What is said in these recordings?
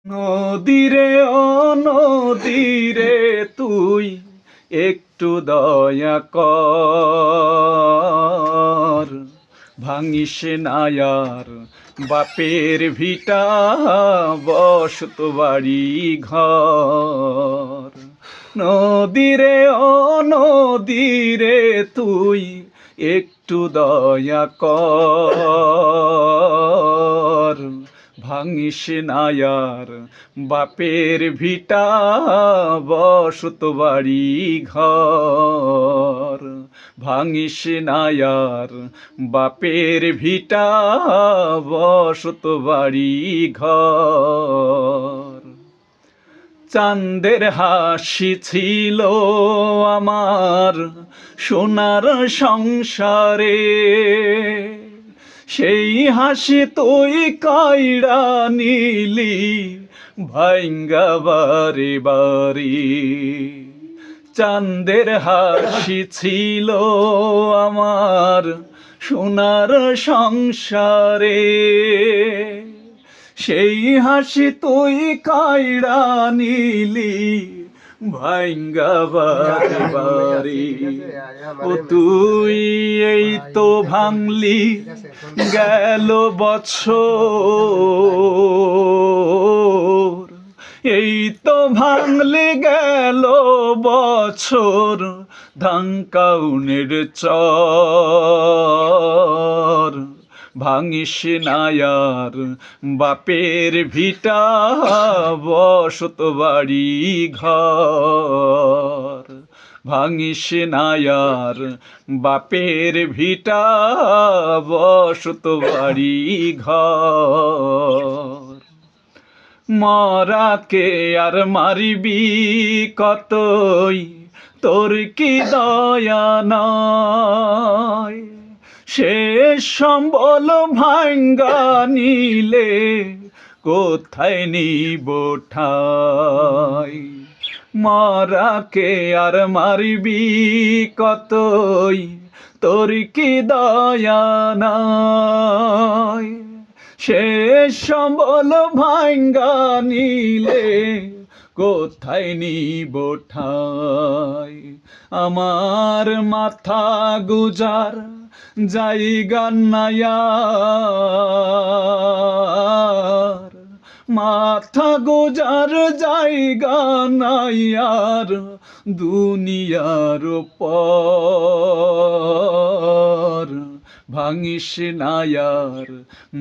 নদীরে ও নদীরে তুই একটু দয়া কর, ভাঙিস না আর বাপের ভিটা বসত বাড়ি ঘর। নদীরে ও নদীরে তুই একটু দয়া কর, ভাঙিস না আর বাপের ভিটা বসত বাড়ি ঘর। ভাঙিস না আর বাপের ভিটা বসত বাড়ি ঘর। চাঁদের হাসি ছিল আমার সোনার সংসারে, সেই হাসি তুই কাইড়া নিলি ভাইঙ্গা বারে বারে। চাঁদের হাসি ছিল আমার সোনার সংসারে, সেই হাসি তুই কাইড়া নিলি ভাইঙ্গা বারে বারে। ও তুই এই তো ভাঙলি গেল বছর, এই তো ভাঙলি গেল বছর ধানকাউনের চর। ভাঙিস না আর বাপের ভিটা বসত বাড়ি ঘর। ভাঙিস না আর বাপের ভিটা বসত বাড়ি ঘর। মরাকে আর মারিবি কতই, তোর কি দয়া নয়? শেষ সম্বল ভাঙ্গা নিলে কোথায় নিব ঠাই? মরাকে আর মারিবি কতই, তোর কি দয়া নয়? শেষ সম্বল ভাঙ্গা নিলে কোথায় নিব ঠাই? আমার মাথা গুজার জায়গা নাই আর, মাথা গোজার জায়গা নাই আর দুনিয়ার পর। ভাঙিস না আর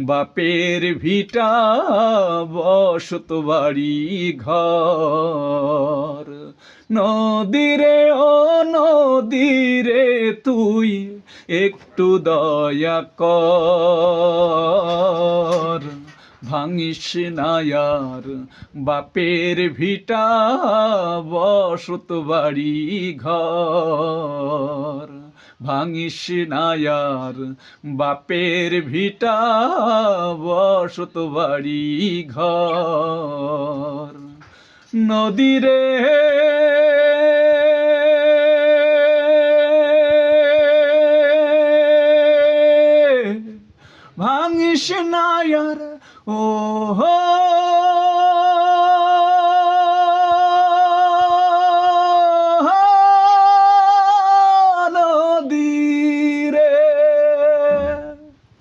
বাপের ভিটা বসত বাড়ি ঘর। নদীরে ও নদীরে তুই একটু দয়া কর, ভাঙিস না আর বাপের ভিটা বসত বাড়ি ঘর। ভাঙিস না আর বাপের ভিটা বসত বাড়ি ঘর। নদীরে ভাঙিস না আর ও